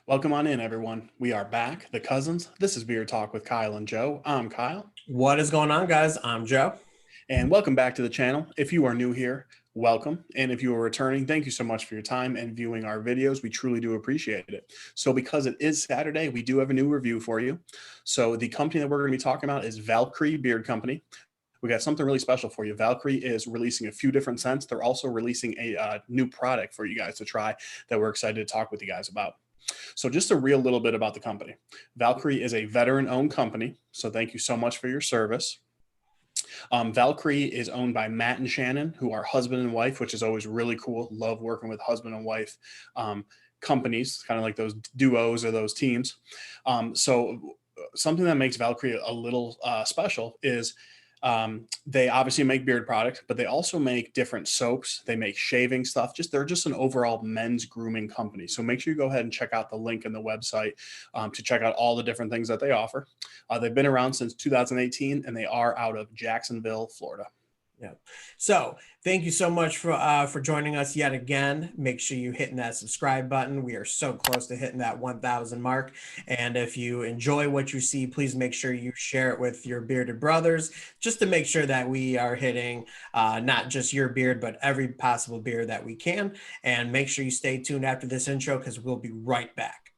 Welcome on in, everyone. We are back, the cousins. This is Beer Talk with Kyle and Joe. I'm Kyle, What is going on, guys? I'm Joe. and welcome back to the channel. If you are new here, welcome. And if you are returning, thank you so much for your time and viewing our videos. We truly do appreciate it. So because it is Saturday, we do have a new review for you. So the company that we're going to be talking about is Valkyrie Beard Company. We got something really special for you. Valkyrie is releasing a few different scents. They're also releasing a new product for you guys to try that we're excited to talk with you guys about. So just a real little bit about the company. Valkyrie is a veteran-owned company, so thank you so much for your service. Valkyrie is owned by Matt and Shannon, who are husband and wife, which is always really cool. Love working with husband and wife companies, kind of like those duos or those teams. So something that makes Valkyrie a little special is they obviously make beard products, but they also make different soaps. They make shaving stuff. They're just an overall men's grooming company. So make sure you go ahead and check out the link in the website to check out all the different things that they offer. They've been around since 2018, and they are out of Jacksonville, Florida. Yeah. So thank you so much for joining us yet again. Make sure you hitting that subscribe button. We are so close to hitting that 1,000 mark. And if you enjoy what you see, please make sure you share it with your bearded brothers, just to make sure that we are hitting not just your beard, but every possible beard that we can. And make sure you stay tuned after this intro, because we'll be right back.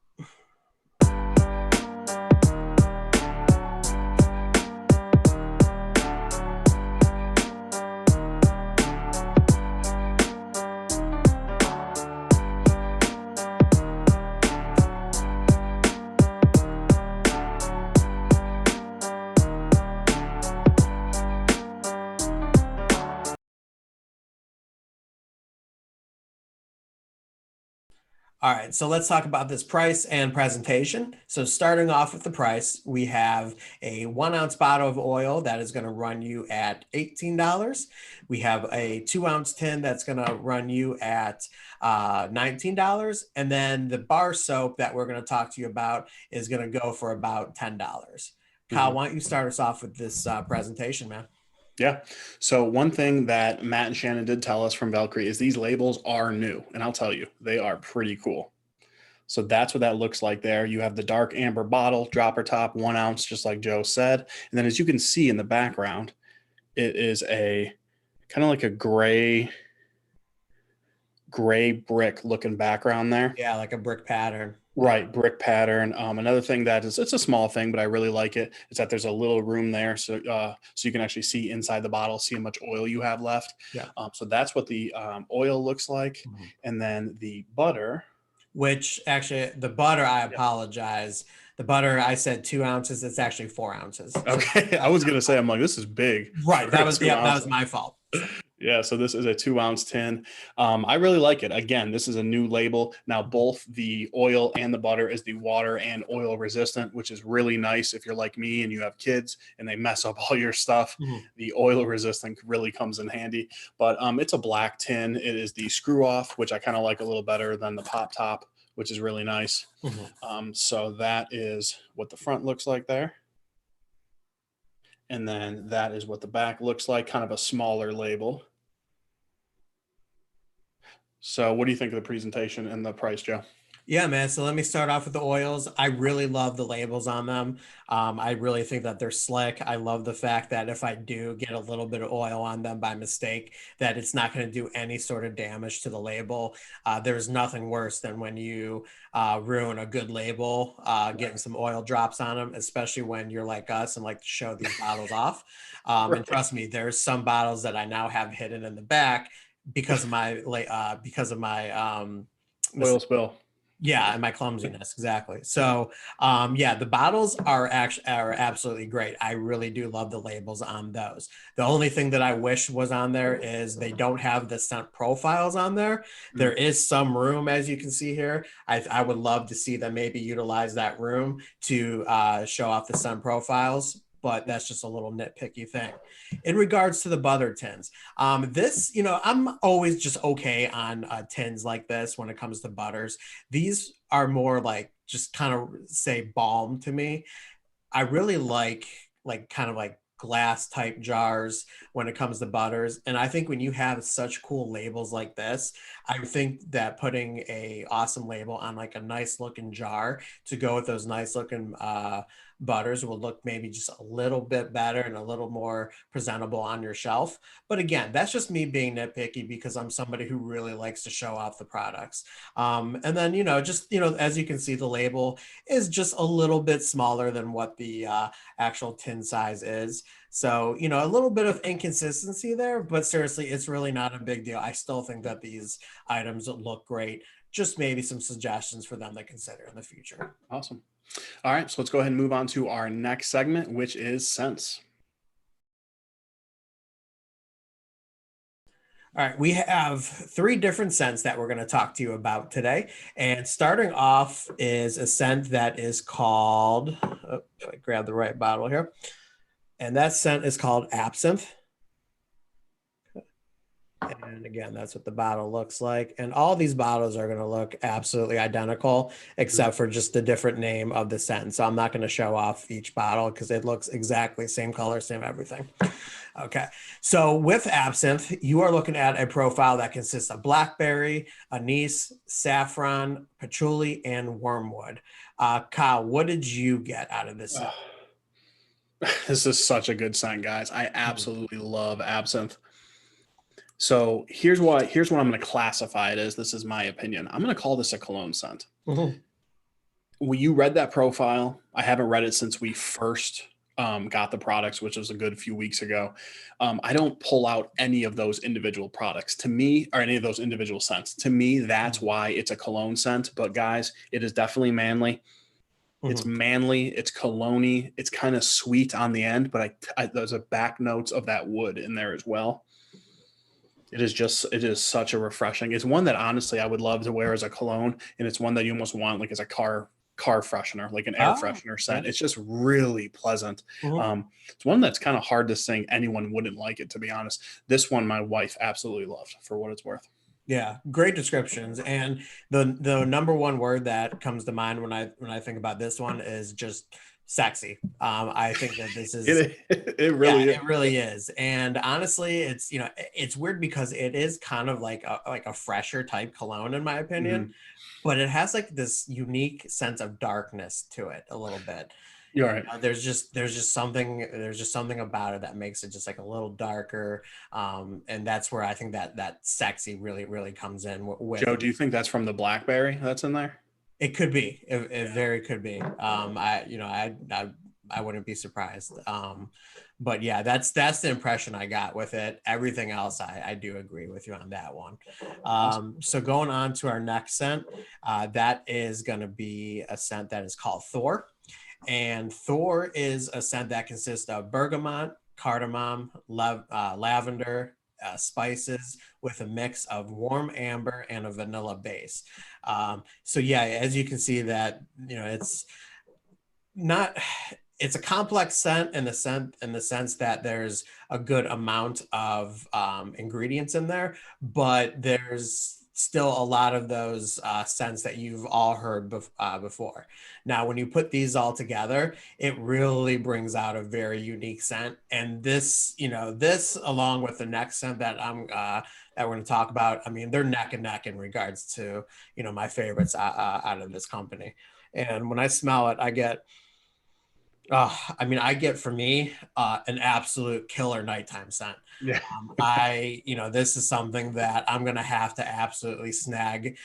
All right, so let's talk about this price and presentation. So starting off with the price, we have a 1 ounce bottle of oil that is going to run you at $18. We have a 2 ounce tin that's going to run you at $19. And then the bar soap that we're going to talk to you about is going to go for about $10. Kyle, why don't you start us off with this presentation, man? Yeah. So one thing that Matt and Shannon did tell us from Valkyrie is these labels are new. And I'll tell you, they are pretty cool. So that's what that looks like there. You have the dark amber bottle, dropper top, 1 ounce, just like Joe said. And then as you can see in the background, it is a kind of like a gray brick looking background there. Yeah, like a brick pattern. Right, brick pattern. Another thing that is, it's a small thing, but I really like it, is that there's a little room there, so you can actually see inside the bottle, see how much oil you have left. Yeah. So that's what the oil looks like, and then the butter. Which actually, the butter, I apologize. The butter, I said 2 ounces. It's actually 4 ounces. Okay, I was gonna say, I'm like, this is big. Right. That was that was my fault. Yeah, so this is a 2 ounce tin. I really like it. Again, this is a new label. Now, both the oil and the butter is the water and oil resistant, which is really nice if you're like me and you have kids and they mess up all your stuff. The oil resistant really comes in handy. But it's a black tin. It is the screw off, which I kind of like a little better than the pop top, which is really nice. So that is what the front looks like there. And then that is what the back looks like, kind of a smaller label. So what do you think of the presentation and the price, Joe? Yeah, man. So let me start off with the oils. I really love the labels on them. I really think that they're slick. I love the fact that if I do get a little bit of oil on them by mistake, that it's not going to do any sort of damage to the label. There's nothing worse than when you ruin a good label, getting some oil drops on them, especially when you're like us and like to show these bottles off. And trust me, there's some bottles that I now have hidden in the back because of my Oil spill. Yeah, and my clumsiness, exactly. So, yeah, the bottles are absolutely great. I really do love the labels on those. The only thing that I wish was on there is they don't have the scent profiles on there. There is some room, as you can see here. I would love to see them maybe utilize that room to show off the scent profiles, but that's just a little nitpicky thing. In regards to the butter tins, this, I'm always just okay on tins like this when it comes to butters. These are more like just kind of say balm to me. I really like kind of like glass type jars when it comes to butters. And I think when you have such cool labels like this, I think that putting a awesome label on like a nice looking jar to go with those nice looking butters will look maybe just a little bit better and a little more presentable on your shelf. But again, that's just me being nitpicky because I'm somebody who really likes to show off the products. And then, just, as you can see, the label is just a little bit smaller than what the actual tin size is. So, a little bit of inconsistency there, but seriously, it's really not a big deal. I still think that these items look great. Just maybe some suggestions for them to consider in the future. Awesome. All right, so let's go ahead and move on to our next segment, which is scents. All right, we have 3 different scents that we're going to talk to you about today. And starting off is a scent that is called, if I grab the right bottle here, and that scent is called Absinthe. And again, that's what the bottle looks like. And all these bottles are going to look absolutely identical, except for just the different name of the scent. So I'm not going to show off each bottle because it looks exactly same color, same everything. Okay. So with Absinthe, you are looking at a profile that consists of blackberry, anise, saffron, patchouli, and wormwood. Kyle, what did you get out of this scent? This is such a good scent, guys. I absolutely love Absinthe. So here's what I'm going to classify it as. This is my opinion. I'm going to call this a cologne scent. Mm-hmm. When you read that profile, I haven't read it since we first got the products, which was a good few weeks ago. I don't pull out any of those individual products to me, or any of those individual scents. To me, that's why it's a cologne scent. But guys, it is definitely manly. It's manly, it's cologne-y, it's kind of sweet on the end, but there's a back notes of that wood in there as well. It is such a refreshing. It's one that honestly I would love to wear as a cologne, and it's one that you almost want like as a car freshener, like an air freshener scent. It's just really pleasant. It's one that's kind of hard to think anyone wouldn't like it, to be honest. This one my wife absolutely loved, for what it's worth. Yeah, great descriptions. And the number one word that comes to mind when I think about this one is just sexy. I think that this is it really is. And honestly, it's weird because it is kind of like a fresher type cologne in my opinion, but it has like this unique sense of darkness to it a little bit. You're right. There's just something about it that makes it just like a little darker, and that's where I think that sexy really comes in with. Joe, do you think that's from the blackberry that's in there? It could be. It very could be. I wouldn't be surprised. But yeah, that's the impression I got with it. Everything else, I do agree with you on that one. So going on to our next scent, that is going to be a scent that is called Thor. And Thor is a scent that consists of bergamot, cardamom, lavender, spices with a mix of warm amber and a vanilla base. So yeah, as you can see that, it's a complex scent in the sense that there's a good amount of ingredients in there, but there's still a lot of those scents that you've all heard before. Now, when you put these all together, it really brings out a very unique scent. And this along with the next scent that that we're going to talk about, I mean, they're neck and neck in regards to, my favorites out of this company. And when I smell it, I get for me an absolute killer nighttime scent. Yeah. This is something that I'm going to have to absolutely snag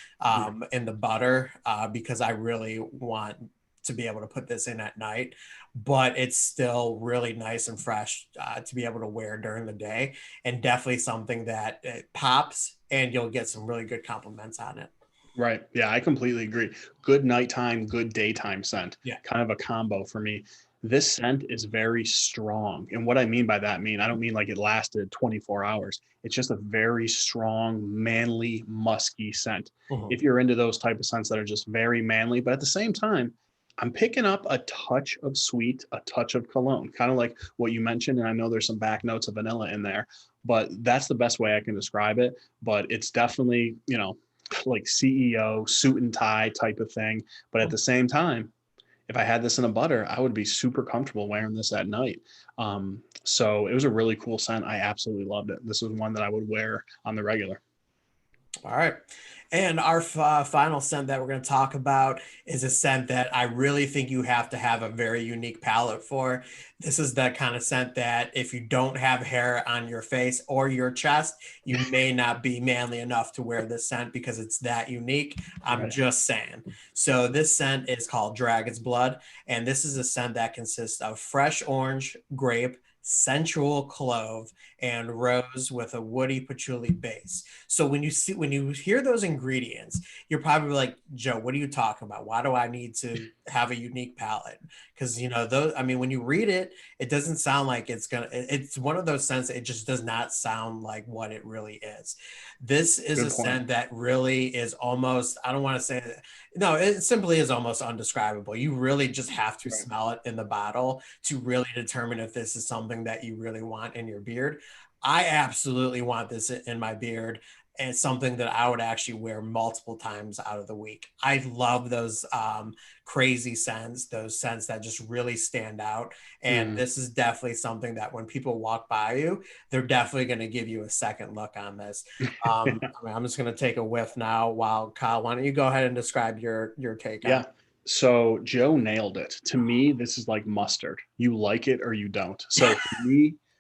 in the butter because I really want to be able to put this in at night, but it's still really nice and fresh to be able to wear during the day, and definitely something that it pops and you'll get some really good compliments on it. Right. Yeah, I completely agree. Good nighttime, good daytime scent. Yeah. Kind of a combo for me. This scent is very strong. And what I mean by that, I don't mean like it lasted 24 hours. It's just a very strong, manly, musky scent. If you're into those type of scents that are just very manly, but at the same time, I'm picking up a touch of sweet, a touch of cologne, kind of like what you mentioned. And I know there's some back notes of vanilla in there, but that's the best way I can describe it. But it's definitely, like CEO suit and tie type of thing. But at the same time, if I had this in a butter, I would be super comfortable wearing this at night. So it was a really cool scent. I absolutely loved it. This was one that I would wear on the regular. All right. And our final scent that we're going to talk about is a scent that I really think you have to have a very unique palette for. This is that kind of scent that if you don't have hair on your face or your chest, you may not be manly enough to wear this scent because it's that unique. I'm just saying. So this scent is called Dragon's Blood, and this is a scent that consists of fresh orange, grape, sensual clove, and rose with a woody patchouli base. So when you hear those ingredients, you're probably like, Joe, what are you talking about? Why do I need to have a unique palette? Because those, I mean, when you read it, it doesn't sound like it's one of those scents. It just does not sound like what it really is. This is a scent that really is almost, I don't want to say that, no, it simply is almost undescribable. You really just have to smell it in the bottle to really determine if this is something that you really want in your beard. I absolutely want this in my beard, and something that I would actually wear multiple times out of the week. I love those crazy scents, those scents that just really stand out. And this is definitely something that when people walk by you, they're definitely going to give you a second look on this. I mean, I'm just going to take a whiff now. While Kyle, why don't you go ahead and describe your take on it? So Joe nailed it. To me, this is like mustard. You like it or you don't. So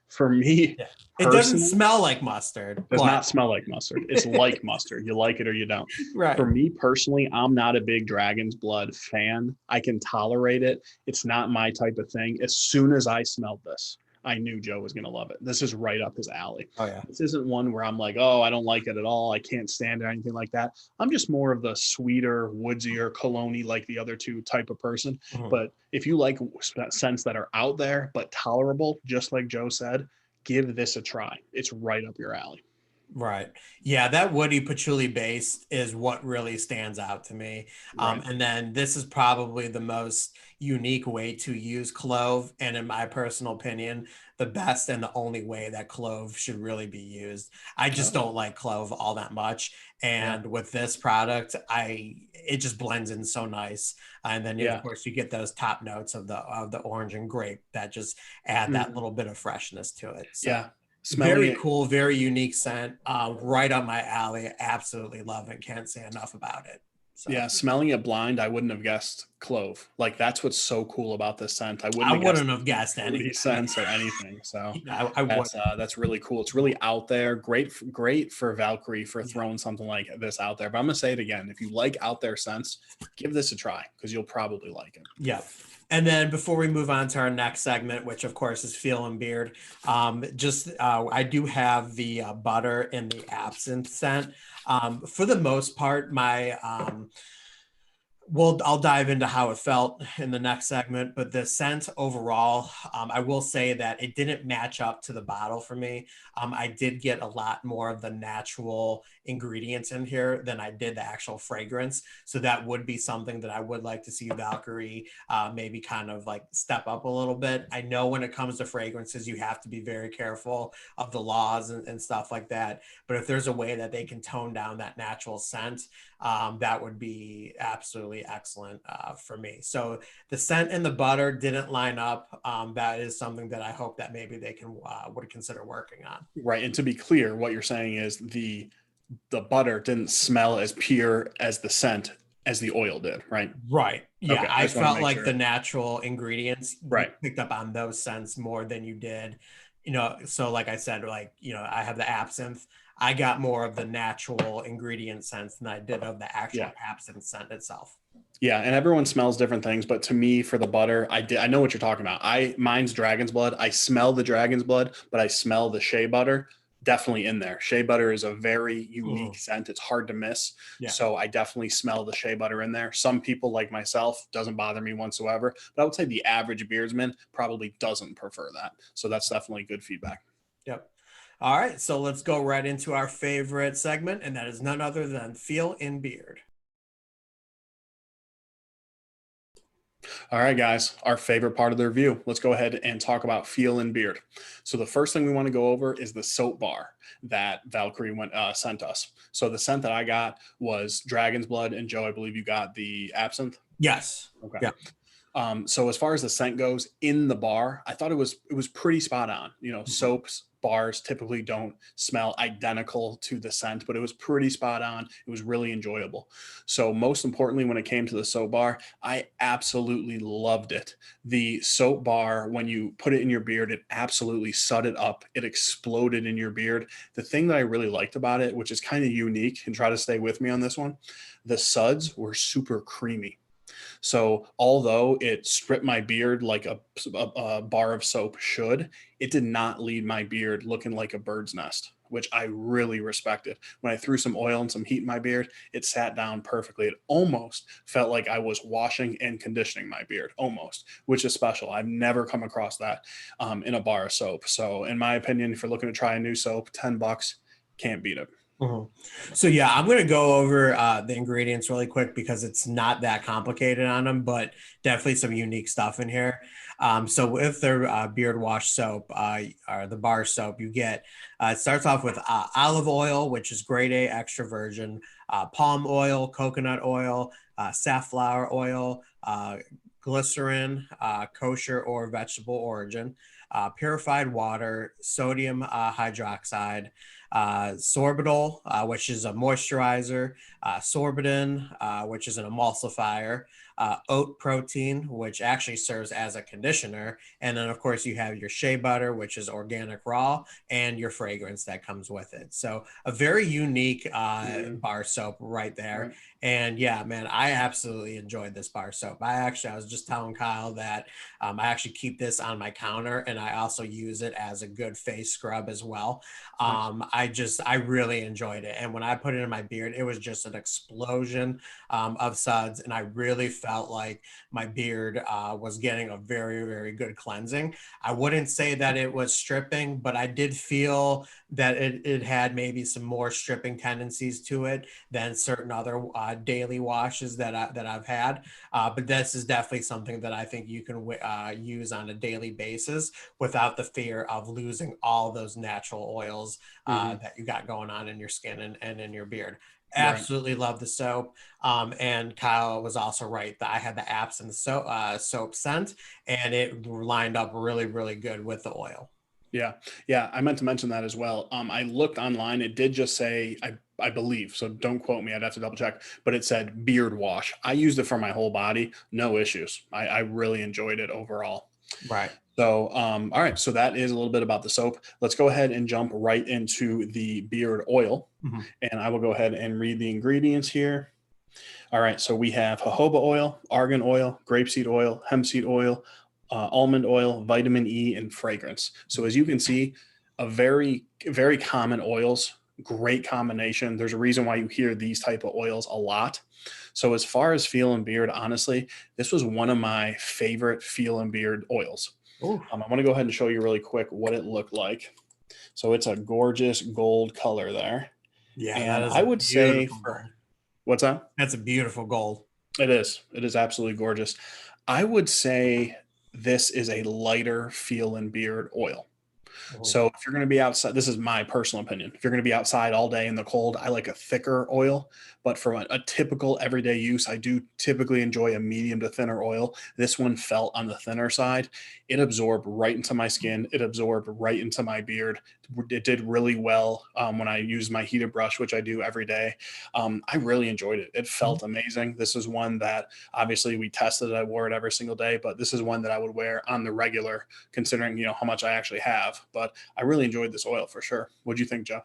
for me, yeah. It doesn't smell like mustard. It does not smell like mustard. It's like mustard. You like it or you don't. Right. For me personally, I'm not a big Dragon's Blood fan. I can tolerate it. It's not my type of thing. As soon as I smelled this, I knew Joe was going to love it. This is right up his alley. Oh, yeah. This isn't one where I'm like, oh, I don't like it at all. I can't stand it or anything like that. I'm just more of the sweeter, woodsier, cologne-y like the other two type of person. But if you like scents that are out there but tolerable, just like Joe said, give this a try. It's right up your alley. Right. Yeah, that woody patchouli base is what really stands out to me. And then this is probably the most unique way to use clove. And in my personal opinion, the best and the only way that clove should really be used. I just don't like clove all that much. And with this product, it just blends in so nice. And then of course you get those top notes of the orange and grape that just add that little bit of freshness to it. So. Very cool, very unique scent. Right up my alley. Absolutely love it. Can't say enough about it. So. Yeah, smelling it blind, I wouldn't have guessed clove. Like that's what's so cool about this scent. I wouldn't have guessed any scents or anything. So yeah, that's really cool. It's really out there. Great for Valkyrie for throwing something like this out there. But I'm gonna say it again. If you like out there scents, give this a try because you'll probably like it. Yeah. And then before we move on to our next segment, which of course is Feel and Beard, I do have the butter and the absinthe scent. For the most part, I'll dive into how it felt in the next segment, but the scent overall, I will say that it didn't match up to the bottle for me. I did get a lot more of the natural ingredients in here than I did the actual fragrance. So that would be something that I would like to see Valkyrie maybe kind of like step up a little bit. I know when it comes to fragrances, you have to be very careful of the laws and stuff like that. But if there's a way that they can tone down that natural scent, that would be absolutely excellent for me. So the scent and the butter didn't line up. That is something that I hope that maybe they would consider working on. Right. And to be clear, what you're saying is the butter didn't smell as pure as the scent as the oil did, right? Right. Yeah. Okay, I felt like the natural ingredients picked up on those scents more than you did. So like I said, I have the absinthe. I got more of the natural ingredient scents than I did of the actual absinthe scent itself. Yeah, and everyone smells different things, but to me, for the butter, I know what you're talking about. Mine's Dragon's Blood. I smell the Dragon's Blood, but I smell the shea butter definitely in there. Shea butter is a very unique scent. It's hard to miss. Yeah. So I definitely smell the shea butter in there. Some people like myself, doesn't bother me whatsoever, but I would say the average beardsman probably doesn't prefer that. So that's definitely good feedback. Yep. All right, so let's go right into our favorite segment, and that is none other than Feel in Beard. All right, guys, our favorite part of the review. Let's go ahead and talk about Feel in Beard. So the first thing we want to go over is the soap bar that Valkyrie sent us. So the scent that I got was Dragon's Blood, and Joe, I believe you got the absinthe? Yes. Okay. Yeah. So as far as the scent goes in the bar, I thought it was pretty spot on. Soaps, bars typically don't smell identical to the scent, but it was pretty spot on. It was really enjoyable. So most importantly, when it came to the soap bar, I absolutely loved it. The soap bar, when you put it in your beard, it absolutely sudded up. It exploded in your beard. The thing that I really liked about it, which is kind of unique, and try to stay with me on this one, the suds were super creamy. So although it stripped my beard like a bar of soap should, it did not leave my beard looking like a bird's nest, which I really respected. When I threw some oil and some heat in my beard, it sat down perfectly. It almost felt like I was washing and conditioning my beard, almost, which is special. I've never come across that in a bar of soap. So in my opinion, if you're looking to try a new soap, $10, can't beat it. Mhm. So yeah, I'm going to go over the ingredients really quick because it's not that complicated on them, but definitely some unique stuff in here. So with their beard wash soap or the bar soap, you get it starts off with olive oil, which is grade A extra virgin, palm oil, coconut oil, safflower oil, glycerin, kosher or vegetable origin, purified water, sodium hydroxide, sorbitol, which is a moisturizer, sorbitol, which is an emulsifier, oat protein, which actually serves as a conditioner. And then, of course, you have your shea butter, which is organic raw, and your fragrance that comes with it. So a very unique bar soap right there. Right. And yeah, man, I absolutely enjoyed this bar soap. I was just telling Kyle that I actually keep this on my counter and I also use it as a good face scrub as well. I really enjoyed it. And when I put it in my beard, it was just an explosion of suds. And I really felt like my beard was getting a very, very good cleansing. I wouldn't say that it was stripping, but I did feel that it had maybe some more stripping tendencies to it than certain other daily washes that I've had. But this is definitely something that I think you can use on a daily basis without the fear of losing all those natural oils that you got going on in your skin and in your beard. Right. Absolutely love the soap. And Kyle was also right that I had the apps and the soap scent, and it lined up really, really good with the oil. Yeah. Yeah. I meant to mention that as well. I looked online. It did just say, I believe, so don't quote me. I'd have to double check, but it said beard wash. I used it for my whole body. No issues. I really enjoyed it overall. Right. So, all right. So that is a little bit about the soap. Let's go ahead and jump right into the beard oil. Mhm. And I will go ahead and read the ingredients here. All right. So we have jojoba oil, argan oil, grapeseed oil, hemp seed oil, almond oil, vitamin E, and fragrance. So as you can see, a very, very common oils, great combination. There's a reason why you hear these type of oils a lot. So as far as feel and beard, honestly, this was one of my favorite feel and beard oils. Ooh. I want to go ahead and show you really quick what it looked like. So it's a gorgeous gold color there. Yeah, that And is I a would say beautiful gold. what's that? That's a beautiful gold. It is. It is absolutely gorgeous. I would say this is a lighter feel and beard oil. Mhm. So if you're going to be outside, this is my personal opinion. If you're going to be outside all day in the cold, I like a thicker oil. But for a typical everyday use, I do typically enjoy a medium to thinner oil. This one felt on the thinner side. It absorbed right into my skin. It absorbed right into my beard. It did really well when I use my heated brush, which I do every day. I really enjoyed it. It felt amazing. This is one that obviously we tested. I wore it every single day, but this is one that I would wear on the regular, considering how much I actually have. But I really enjoyed this oil for sure. What do you think, Joe?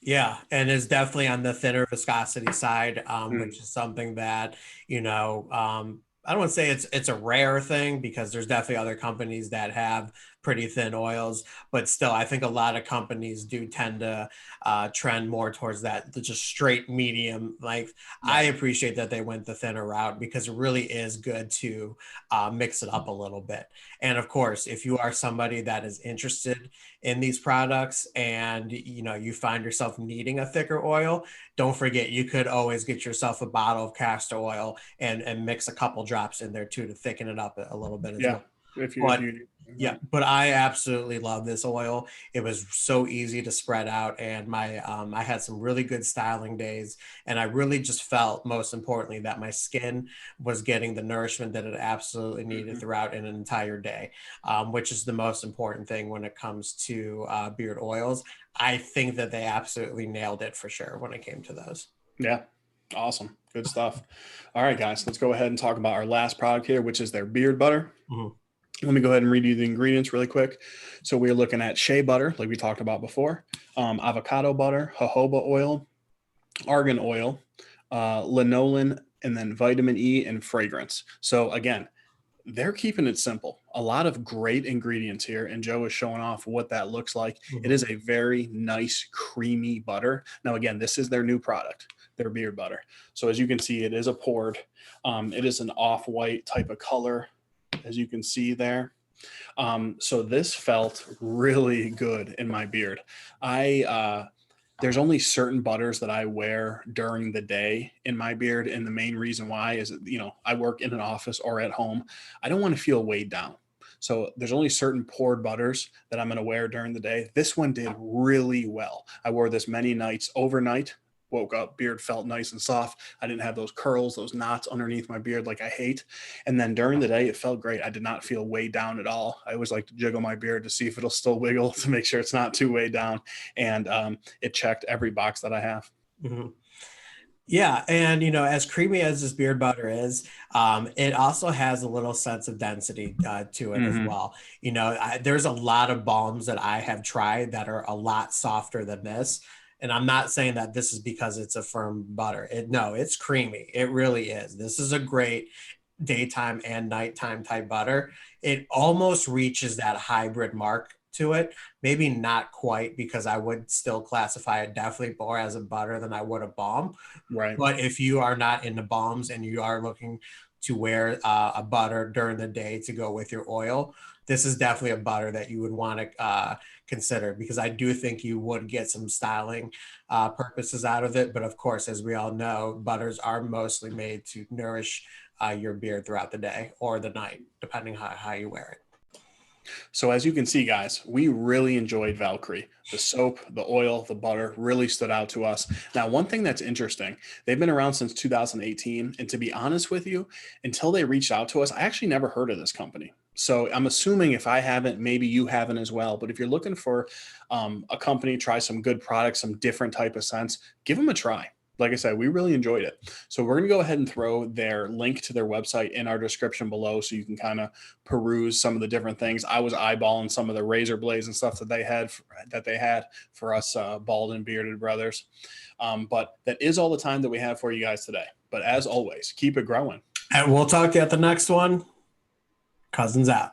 Yeah, and it's definitely on the thinner viscosity side, Mm, which is something that I don't want to say it's a rare thing because there's definitely other companies that have pretty thin oils, but still, I think a lot of companies do tend to trend more towards that the just straight medium. Like I right. appreciate that they went the thinner route because it really is good to mix it up a little bit. And of course, if you are somebody that is interested in these products and you find yourself needing a thicker oil, don't forget you could always get yourself a bottle of castor oil and mix a couple drops in there too to thicken it up a little bit as Yeah. well. But yeah, but I absolutely love this oil. It was so easy to spread out, and I had some really good styling days, and I really just felt, most importantly, that my skin was getting the nourishment that it absolutely needed throughout an entire day, which is the most important thing when it comes to beard oils. I think that they absolutely nailed it for sure when it came to those. Yeah. Awesome. Good stuff. All right, guys, let's go ahead and talk about our last product here, which is their beard butter. Let me go ahead and read you the ingredients really quick. So we're looking at shea butter, like we talked about before, avocado butter, jojoba oil, argan oil, lanolin, and then vitamin E and fragrance. So again, they're keeping it simple. A lot of great ingredients here, and Joe is showing off what that looks like. It is a very nice, creamy butter. Now, again, this is their new product, their beard butter. So as you can see, it is a poured. It is an off-white type of color, as you can see there. So this felt really good in my beard. There's only certain butters that I wear during the day in my beard. And the main reason why is, I work in an office or at home. I don't want to feel weighed down. So there's only certain poured butters that I'm going to wear during the day. This one did really well. I wore this many nights overnight. Woke up, beard felt nice and soft. I didn't have those curls, those knots underneath my beard like I hate. And then during the day, it felt great. I did not feel weighed down at all. I always like to jiggle my beard to see if it'll still wiggle to make sure it's not too weighed down. And it checked every box that I have. Yeah, and as creamy as this beard butter is, it also has a little sense of density to it as well. There's a lot of balms that I have tried that are a lot softer than this. And I'm not saying that this is because it's a firm butter. No, it's creamy. It really is. This is a great daytime and nighttime type butter. It almost reaches that hybrid mark to it. Maybe not quite, because I would still classify it definitely more as a butter than I would a balm. Right. But if you are not into balms and you are looking to wear a butter during the day to go with your oil, this is definitely a butter that you would want to consider, because I do think you would get some styling purposes out of it. But of course, as we all know, butters are mostly made to nourish your beard throughout the day or the night, depending how you wear it. So as you can see, guys, we really enjoyed Valkyrie. The soap, the oil, the butter really stood out to us. Now, one thing that's interesting, they've been around since 2018. And to be honest with you, until they reached out to us, I actually never heard of this company. So I'm assuming if I haven't, maybe you haven't as well. But if you're looking for a company, try some good products, some different type of scents, give them a try. Like I said, we really enjoyed it. So we're going to go ahead and throw their link to their website in our description below, so you can kind of peruse some of the different things. I was eyeballing some of the razor blades and stuff that they had for us bald and bearded brothers. But that is all the time that we have for you guys today. But as always, keep it growing. And we'll talk to you at the next one. Cousins out.